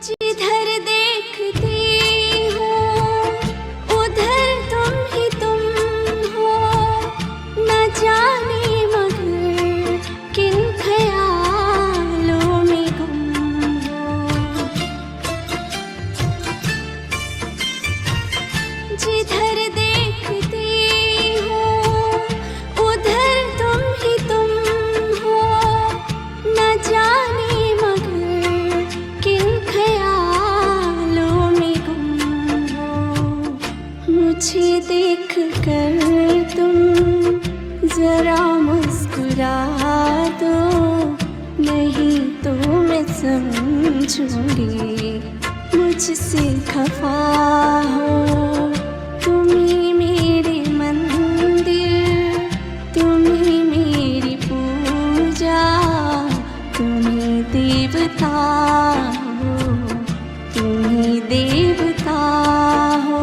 जिधर देखती हूँ उधर तुम हो, न जाने मगर किन ख्यालों में गुम हो। जिधर देखती हूँ उधर तुम हो, न जाने मगर किन ख्यालों में गुम हो। मुझे देख कर तुम जरा मुस्कुरा दो, नहीं तो मैं समझूंगी मुझसे खफा हो। तुम ही मेरे मंदिर, तुम ही मेरी पूजा, तुम ही देवता हो, तुम ही देवता हो।